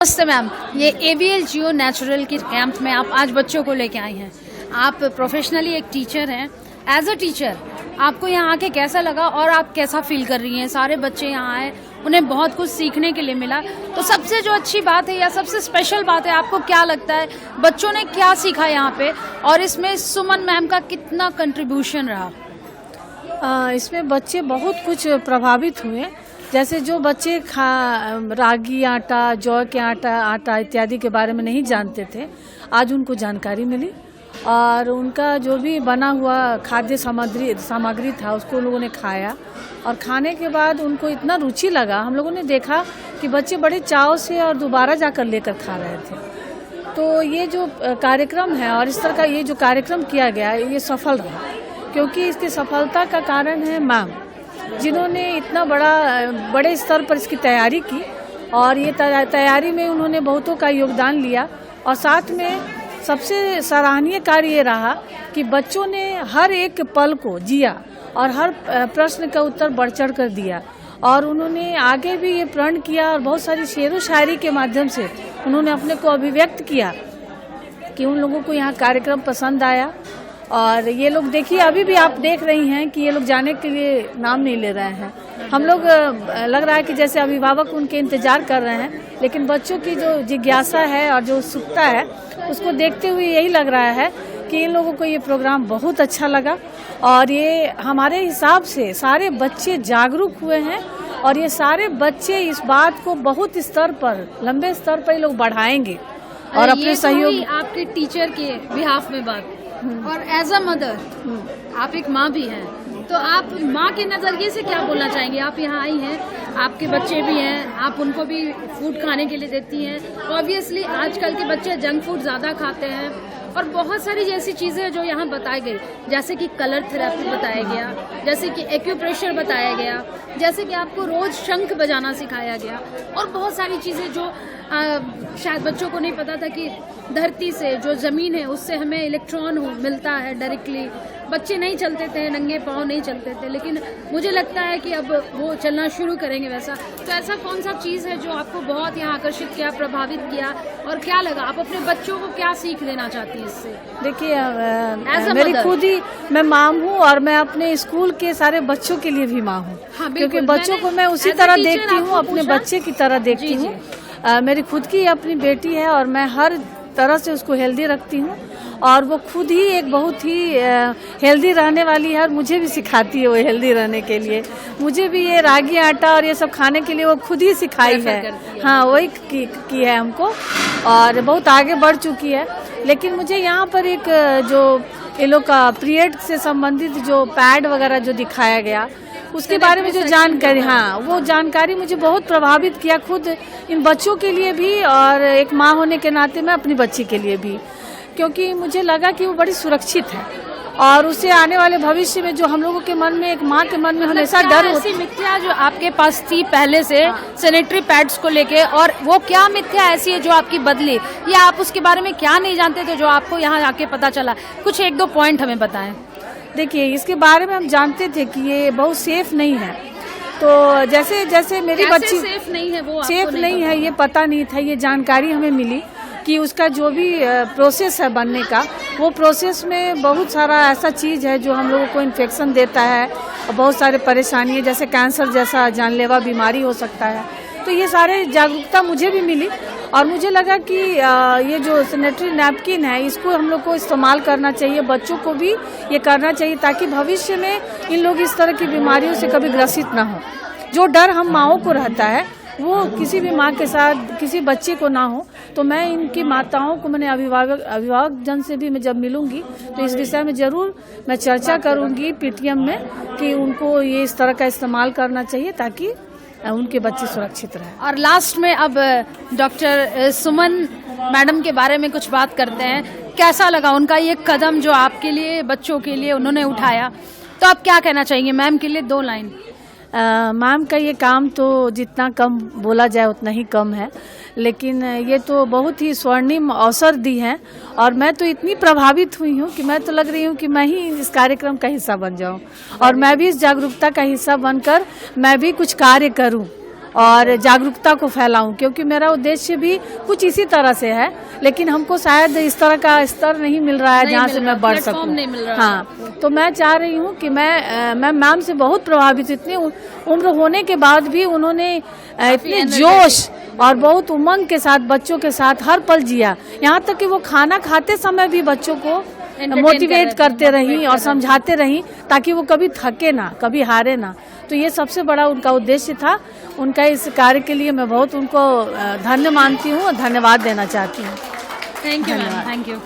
नमस्ते मैम, ये AVL जियो natural की कैंप में आप आज बच्चों को लेके आई हैं। आप प्रोफेशनली एक टीचर हैं। एज अ टीचर आपको यहाँ आके कैसा लगा और आप कैसा फील कर रही हैं? सारे बच्चे यहाँ आए, उन्हें बहुत कुछ सीखने के लिए मिला, तो सबसे जो अच्छी बात है या सबसे स्पेशल बात है, आपको क्या लगता है बच्चों ने क्या सीखा यहाँ पे और इसमें सुमन मैम का कितना कंट्रीब्यूशन रहा? इसमें बच्चे बहुत कुछ प्रभावित हुए। जैसे जो बच्चे रागी आटा, जौ के आटा इत्यादि के बारे में नहीं जानते थे, आज उनको जानकारी मिली और उनका जो भी बना हुआ खाद्य सामग्री था उसको लोगों ने खाया और खाने के बाद उनको इतना रुचि लगा। हम लोगों ने देखा कि बच्चे बड़े चाव से और दोबारा जाकर लेकर खा रहे थे। तो ये जो कार्यक्रम है और इस तरह का ये जो कार्यक्रम किया गया ये सफल रहा, क्योंकि इसकी सफलता का कारण है मैम, जिन्होंने इतना बड़े स्तर पर इसकी तैयारी की और ये तैयारी में उन्होंने बहुतों का योगदान लिया। और साथ में सबसे सराहनीय कार्य ये रहा कि बच्चों ने हर एक पल को जिया और हर प्रश्न का उत्तर बढ़ चढ़ कर दिया और उन्होंने आगे भी ये प्रण किया और बहुत सारी शेरो शायरी के माध्यम से उन्होंने अपने को अभिव्यक्त किया कि उन लोगों को यहाँ कार्यक्रम पसंद आया। और ये लोग देखिए, अभी भी आप देख रही हैं कि ये लोग जाने के लिए नाम नहीं ले रहे हैं। हम लोग लग रहा है कि जैसे अभिभावक उनके इंतजार कर रहे हैं, लेकिन बच्चों की जो जिज्ञासा है और जो उत्सुकता है उसको देखते हुए यही लग रहा है कि इन लोगों को ये प्रोग्राम बहुत अच्छा लगा और ये हमारे हिसाब से सारे बच्चे जागरूक हुए हैं और ये सारे बच्चे इस बात को बहुत स्तर पर, लंबे स्तर पर ये लोग बढ़ाएंगे और अपने सहयोग। आपके टीचर के बिहाफ में बात और एज अ मदर आप एक माँ भी हैं, तो आप माँ के नजरिए से क्या बोलना चाहेंगे? आप यहाँ आई हैं, आपके बच्चे भी हैं, आप उनको भी फूड खाने के लिए देती हैं। ऑब्वियसली आजकल के बच्चे जंक फूड ज्यादा खाते हैं और बहुत सारी जैसी चीजें जो यहाँ बताई गई, जैसे कि कलर थेरेपी बताया गया, जैसे कि एक्यूप्रेशर बताया गया, जैसे कि आपको रोज शंख बजाना सिखाया गया और बहुत सारी चीजें जो शायद बच्चों को नहीं पता था कि धरती से जो जमीन है उससे हमें इलेक्ट्रॉन मिलता है डायरेक्टली। बच्चे नहीं चलते थे, नंगे पाँव नहीं चलते थे, लेकिन मुझे लगता है कि अब वो चलना शुरू करेंगे वैसा। तो ऐसा कौन सा चीज़ है जो आपको बहुत यहाँ आकर्षित किया, प्रभावित किया और क्या लगा? आप अपने बच्चों को क्या सीख देना चाहती हैं इससे? देखिए, मेरी खुद ही मैं माँ हूँ और मैं अपने स्कूल के सारे बच्चों के लिए भी माँ हूँ। हाँ, क्योंकि बच्चों को मैं उसी तरह देखती हूँ, अपने बच्चे की तरह देखती हूँ। मेरी खुद की अपनी बेटी है और मैं हर तरह से उसको हेल्दी रखती हूँ और वो खुद ही एक बहुत ही हेल्दी रहने वाली है और मुझे भी सिखाती है वो हेल्दी रहने के लिए। मुझे भी ये रागी आटा और ये सब खाने के लिए वो खुद ही सिखाई है। हाँ, वही की है हमको और बहुत आगे बढ़ चुकी है। लेकिन मुझे यहाँ पर एक जो ये लोग का पीरियड से संबंधित जो पैड वगैरह जो दिखाया गया उसके बारे में जो जानकारी, हाँ, वो जानकारी मुझे बहुत प्रभावित किया, खुद इन बच्चों के लिए भी और एक माँ होने के नाते मैं अपनी बच्ची के लिए भी, क्योंकि मुझे लगा कि वो बड़ी सुरक्षित है और उसे आने वाले भविष्य में जो हम लोगों के मन में, एक माँ के मन में हमेशा डर होती है। मिथ्या जो आपके पास थी पहले से सैनिटरी पैड्स को लेके, और वो क्या मिथ्या ऐसी है जो आपकी बदली, या आप उसके बारे में क्या नहीं जानते थे जो आपको यहाँ आके पता चला? कुछ एक दो पॉइंट हमें बताएं। देखिए, इसके बारे में हम जानते थे कि ये बहुत सेफ नहीं है, तो जैसे मेरी बच्ची सेफ नहीं है, वो सेफ नहीं है ये पता नहीं था। ये जानकारी हमें मिली कि उसका जो भी प्रोसेस है बनने का, वो प्रोसेस में बहुत सारा ऐसा चीज़ है जो हम लोगों को इन्फेक्शन देता है और बहुत सारे परेशानी है, जैसे कैंसर जैसा जानलेवा बीमारी हो सकता है। तो ये सारे जागरूकता मुझे भी मिली और मुझे लगा कि ये जो सैनिटरी नैपकिन है इसको हम लोग को इस्तेमाल करना चाहिए, बच्चों को भी ये करना चाहिए ताकि भविष्य में इन लोग इस तरह की बीमारियों से कभी ग्रसित ना हो। जो डर हम माँओं को रहता है वो किसी भी माँ के साथ किसी बच्चे को ना हो। तो मैं इनकी माताओं को, मैंने अभिभावक जन से भी मैं जब मिलूंगी तो इस विषय में जरूर मैं चर्चा करूंगी PTM में कि उनको ये इस तरह का इस्तेमाल करना चाहिए ताकि उनके बच्चे सुरक्षित रहे। और लास्ट में अब डॉक्टर सुमन मैडम के बारे में कुछ बात करते हैं। कैसा लगा उनका ये कदम जो आपके लिए, बच्चों के लिए उन्होंने उठाया? तो आप क्या कहना चाहेंगे मैम के लिए? 2 लाइन। मैम का ये काम तो जितना कम बोला जाए उतना ही कम है, लेकिन ये तो बहुत ही स्वर्णिम अवसर दी है और मैं तो इतनी प्रभावित हुई हूँ कि मैं तो लग रही हूँ कि मैं ही इस कार्यक्रम का हिस्सा बन जाऊँ और मैं भी इस जागरूकता का हिस्सा बनकर मैं भी कुछ कार्य करूँ। और जागरूकता को फैलाऊं, क्योंकि मेरा उद्देश्य भी कुछ इसी तरह से है, लेकिन हमको शायद इस तरह का स्तर नहीं मिल रहा है जहाँ से मैं बढ़ सकूं। नहीं मिल रहा हाँ, तो मैं चाह रही हूँ कि मैं मैम से बहुत प्रभावित, इतनी उम्र होने के बाद भी उन्होंने इतने जोश और बहुत उमंग के साथ बच्चों के साथ हर पल जिया। यहाँ तक कि वो खाना खाते समय भी बच्चों को मोटिवेट करते रही और समझाते रही, ताकि वो कभी थके ना, कभी हारे ना। तो ये सबसे बड़ा उनका उद्देश्य था। उनका इस कार्य के लिए मैं बहुत उनको धन्य मानती हूँ और धन्यवाद देना चाहती हूँ। Thank you ma'am, thank you.